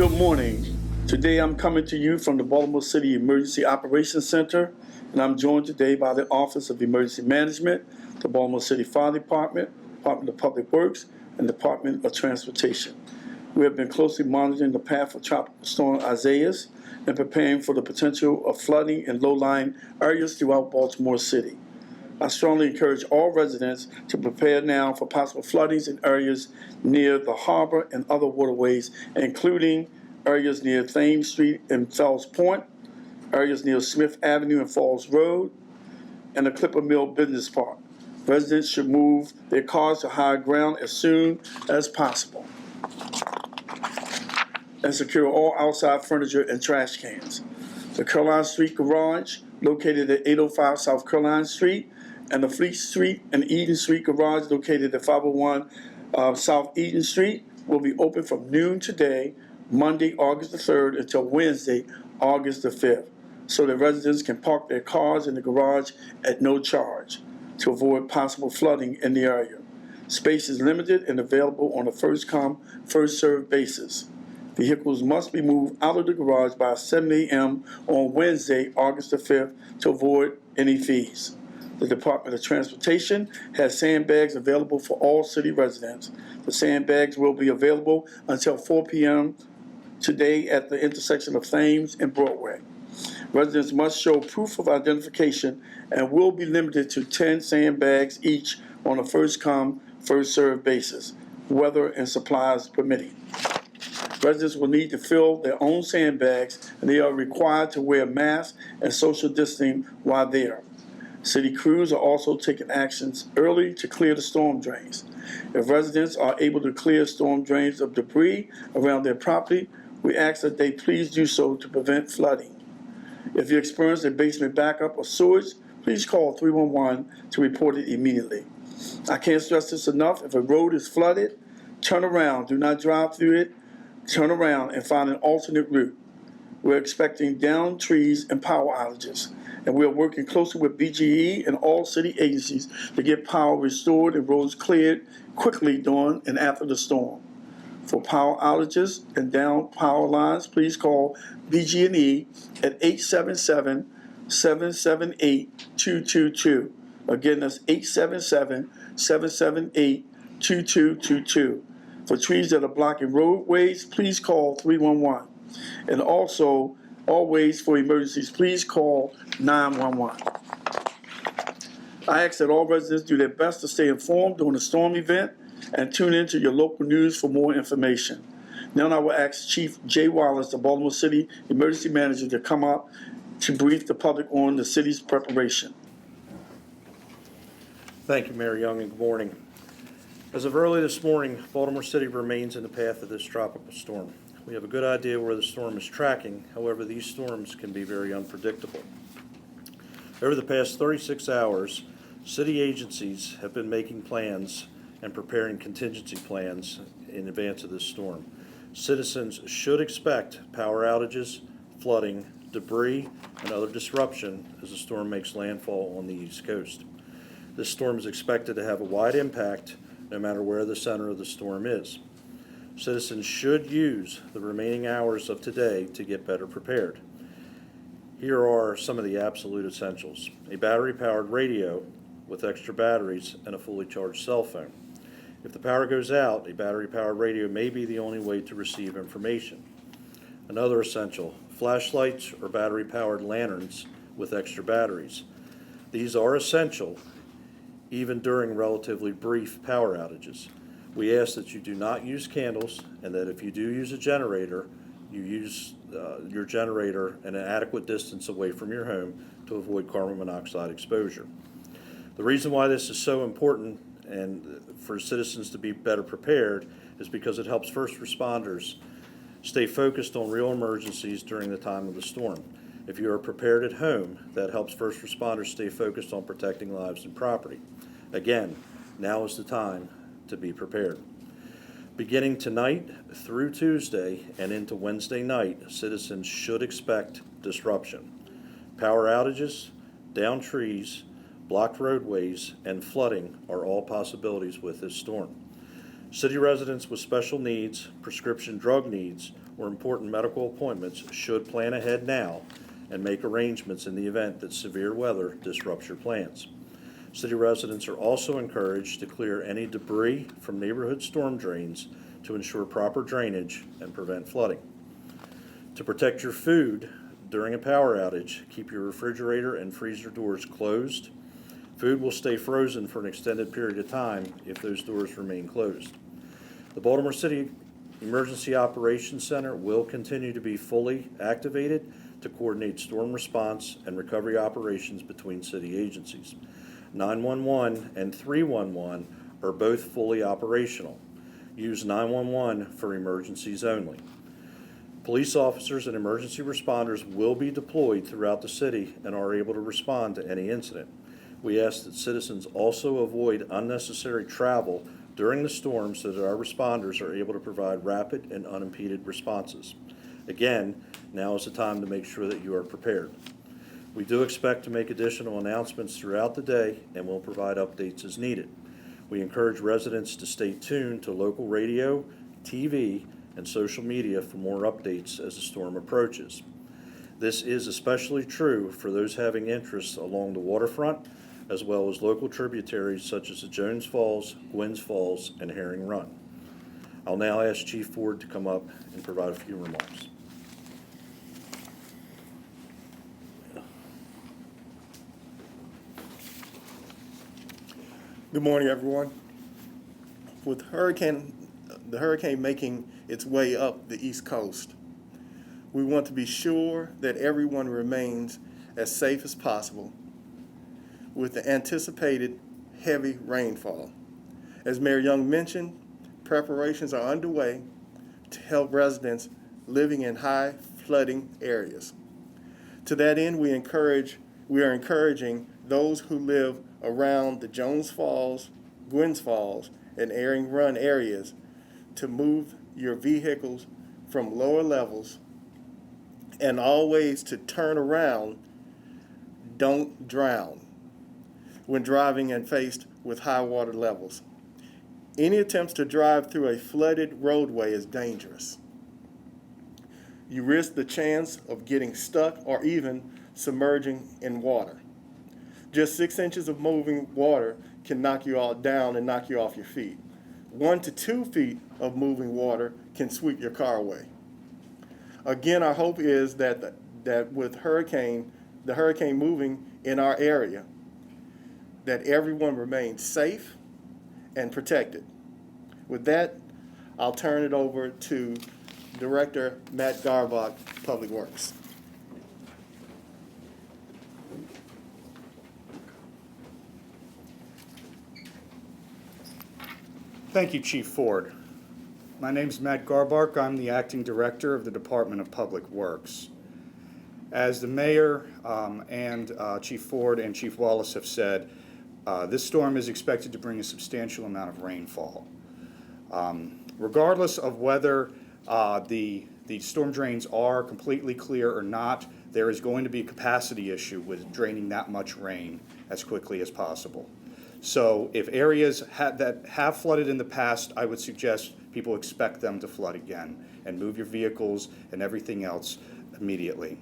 Good morning. Today I'm coming to you from the Baltimore City Emergency Operations Center, and I'm joined today by the Office of Emergency Management, the Baltimore City Fire Department, Department of Public Works, and Department of Transportation. We have been closely monitoring the path of Tropical Storm Isaias and preparing for the potential of flooding in low-lying areas throughout Baltimore City. I strongly encourage all residents to prepare now for possible floodings in areas near the harbor and other waterways, including areas near Thames Street and Fells Point, areas near Smith Avenue and Falls Road, and the Clipper Mill Business Park. Residents should move their cars to higher ground as soon as possible and secure all outside furniture and trash cans. The Caroline Street Garage, located at 805 South Caroline Street, and the Fleet Street and Eden Street Garage, located at 501 South Eden Street, will be open from noon today, Monday, August the 3rd, until Wednesday, August the 5th, so that residents can park their cars in the garage at no charge to avoid possible flooding in the area. Space is limited and available on a first-come, first-served basis. Vehicles must be moved out of the garage by 7 a.m. on Wednesday, August the 5th, to avoid any fees. The Department of Transportation has sandbags available for all city residents. The sandbags will be available until 4 p.m. today at the intersection of Thames and Broadway. Residents must show proof of identification and will be limited to 10 sandbags each on a first-come, first-served basis, weather and supplies permitting. Residents will need to fill their own sandbags, and they are required to wear masks and social distancing while there. City crews are also taking actions early to clear the storm drains. If residents are able to clear storm drains of debris around their property, we ask that they please do so to prevent flooding. If you experience a basement backup or sewage, please call 311 to report it immediately. I can't stress this enough. If a road is flooded, turn around. Do not drive through it. Turn around and find an alternate route. We're expecting downed trees and power outages, and we are working closely with BGE and all city agencies to get power restored and roads cleared quickly during and after the storm. For power outages and down power lines, please call BG&E at 877-778-2222. Again, that's 877-778-2222. For trees that are blocking roadways, please call 311. And also, always for emergencies, please call 911. I ask that all residents do their best to stay informed during the storm event and tune into your local news for more information. Now I will ask Chief Jay Wallace, the Baltimore City Emergency Manager, to come up to brief the public on the city's preparation. Thank you, Mayor Young, and good morning. As of early this morning, Baltimore City remains in the path of this tropical storm. We have a good idea where the storm is tracking. However, these storms can be very unpredictable. Over the past 36 hours, city agencies have been making plans and preparing contingency plans in advance of this storm. Citizens should expect power outages, flooding, debris, and other disruption as the storm makes landfall on the East Coast. This storm is expected to have a wide impact no matter where the center of the storm is. Citizens should use the remaining hours of today to get better prepared. Here are some of the absolute essentials: a battery-powered radio with extra batteries and a fully charged cell phone. If the power goes out, a battery-powered radio may be the only way to receive information. Another essential: flashlights or battery-powered lanterns with extra batteries. These are essential even during relatively brief power outages. We ask that you do not use candles, and that if you do use a generator, you use your generator at an adequate distance away from your home to avoid carbon monoxide exposure. The reason why this is so important and for citizens to be better prepared is because it helps first responders stay focused on real emergencies during the time of the storm. If you are prepared at home, that helps first responders stay focused on protecting lives and property. Again, now is the time to be prepared. Beginning tonight through Tuesday and into Wednesday night, citizens should expect disruption. Power outages, downed trees, blocked roadways, and flooding are all possibilities with this storm. City residents with special needs, prescription drug needs, or important medical appointments should plan ahead now and make arrangements in the event that severe weather disrupts your plans. City residents are also encouraged to clear any debris from neighborhood storm drains to ensure proper drainage and prevent flooding. To protect your food during a power outage, keep your refrigerator and freezer doors closed. Food will stay frozen for an extended period of time if those doors remain closed. The Baltimore City Emergency Operations Center will continue to be fully activated to coordinate storm response and recovery operations between city agencies. 911 and 311 are both fully operational. Use 911 for emergencies only. Police officers and emergency responders will be deployed throughout the city and are able to respond to any incident. We ask that citizens also avoid unnecessary travel during the storm so that our responders are able to provide rapid and unimpeded responses. Again, now is the time to make sure that you are prepared. We do expect to make additional announcements throughout the day and will provide updates as needed. We encourage residents to stay tuned to local radio, TV, and social media for more updates as the storm approaches. This is especially true for those having interests along the waterfront, as well as local tributaries such as the Jones Falls, Gwynns Falls, and Herring Run. I'll now ask Chief Ford to come up and provide a few remarks. Good morning, everyone. With the hurricane making its way up the East Coast, we want to be sure that everyone remains as safe as possible with the anticipated heavy rainfall. As Mayor Young mentioned, preparations are underway to help residents living in high flooding areas. To that end, we are encouraging those who live around the Jones Falls, Gwynns Falls, and Herring Run areas to move your vehicles from lower levels and always to turn around. Don't drown when driving and faced with high water levels. Any attempts to drive through a flooded roadway is dangerous. You risk the chance of getting stuck or even submerging in water. Just 6 inches of moving water can knock you all down and knock you off your feet. 1 to 2 feet of moving water can sweep your car away. Again, our hope is that with the hurricane moving in our area, that everyone remains safe and protected. With that, I'll turn it over to Director Matt Garbach, Public Works. Thank you, Chief Ford. My name is Matt Garbark. I'm the Acting Director of the Department of Public Works. As the Mayor and Chief Ford and Chief Wallace have said, this storm is expected to bring a substantial amount of rainfall. Regardless of whether the storm drains are completely clear or not, there is going to be a capacity issue with draining that much rain as quickly as possible. So if areas that have flooded in the past, I would suggest people expect them to flood again and move your vehicles and everything else immediately.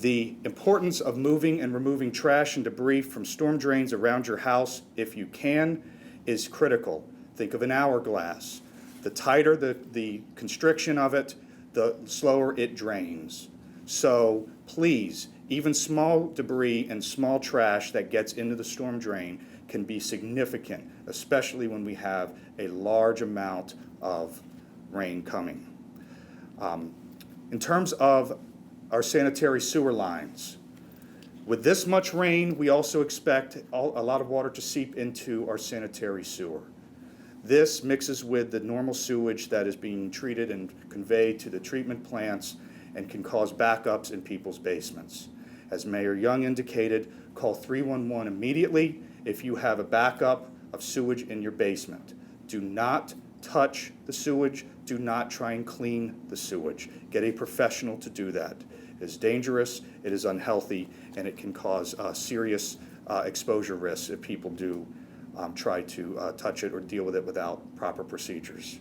The importance of moving and removing trash and debris from storm drains around your house, if you can, is critical. Think of an hourglass. The tighter the constriction of it, the slower it drains. So please, even small debris and small trash that gets into the storm drain can be significant, especially when we have a large amount of rain coming. In terms of our sanitary sewer lines, with this much rain, we also expect a lot of water to seep into our sanitary sewer. This mixes with the normal sewage that is being treated and conveyed to the treatment plants and can cause backups in people's basements. As Mayor Young indicated, call 311 immediately if you have a backup of sewage in your basement. Do not touch the sewage. Do not try and clean the sewage. Get a professional to do that. It is dangerous, it is unhealthy, and it can cause serious exposure risks if people do try to touch it or deal with it without proper procedures.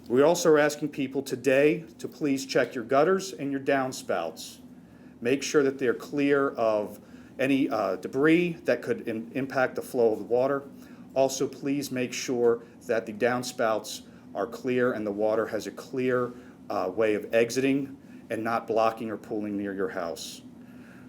We also are asking people today to please check your gutters and your downspouts. Make sure that they're clear of any debris that could impact the flow of the water. Also, please make sure that the downspouts are clear and the water has a clear way of exiting and not blocking or pooling near your house.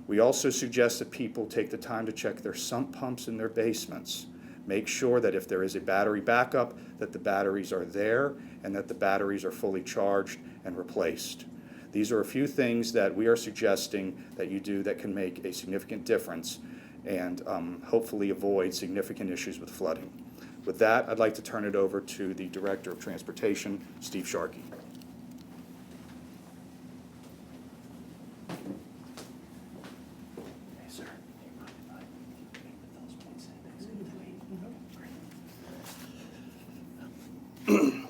We also suggest that people take the time to check their sump pumps in their basements. Make sure that if there is a battery backup, that the batteries are there and that the batteries are fully charged and replaced. These are a few things that we are suggesting that you do that can make a significant difference and hopefully avoid significant issues with flooding. With that, I'd like to turn it over to the Director of Transportation, Steve Sharkey.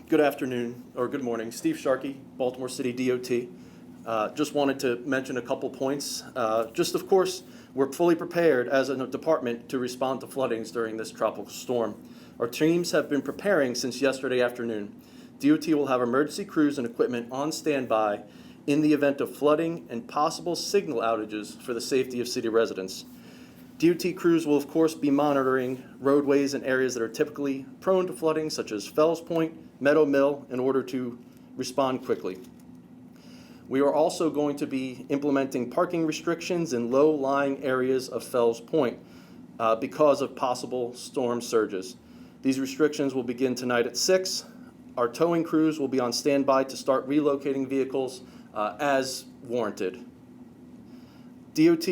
Good afternoon, or good morning. Steve Sharkey, Baltimore City DOT. Just wanted to mention a couple points. Of course, we're fully prepared as a department to respond to floodings during this tropical storm. Our teams have been preparing since yesterday afternoon. DOT will have emergency crews and equipment on standby in the event of flooding and possible signal outages for the safety of city residents. DOT crews will, of course, be monitoring roadways and areas that are typically prone to flooding, such as Fells Point, Meadow Mill, in order to respond quickly. We are also going to be implementing parking restrictions in low-lying areas of Fells Point because of possible storm surges. These restrictions will begin tonight at 6. Our towing crews will be on standby to start relocating vehicles as warranted. DOT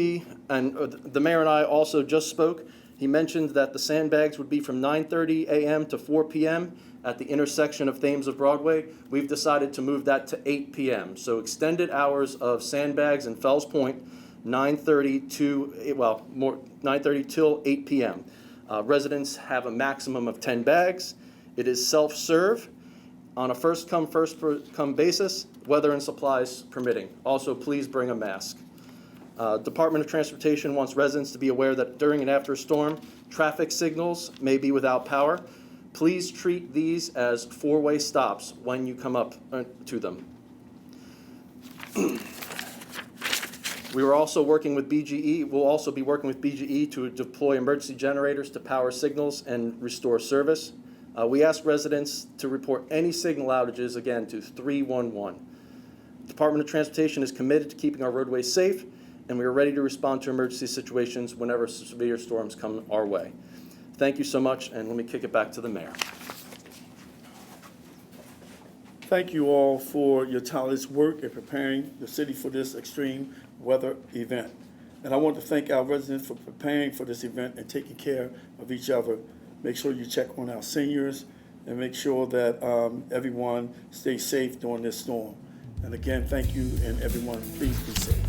and the mayor and I also just spoke. He mentioned that the sandbags would be from 9:30 a.m. to 4 p.m. at the intersection of Thames of Broadway. We've decided to move that to 8 p.m. So extended hours of sandbags in Fells Point, 9:30 till 8 p.m. Residents have a maximum of 10 bags. It is self-serve on a first-come, first-come basis, weather and supplies permitting. Also, please bring a mask. Department of Transportation wants residents to be aware that during and after a storm, traffic signals may be without power. Please treat these as four-way stops when you come up to them. We'll also be working with BGE to deploy emergency generators to power signals and restore service. We ask residents to report any signal outages, again, to 311. Department of Transportation is committed to keeping our roadways safe, and we are ready to respond to emergency situations whenever severe storms come our way. Thank you so much, and let me kick it back to the mayor. Thank you all for your tireless work in preparing the city for this extreme weather event. And I want to thank our residents for preparing for this event and taking care of each other. Make sure you check on our seniors and make sure that everyone stays safe during this storm. And again, thank you, and everyone, please be safe.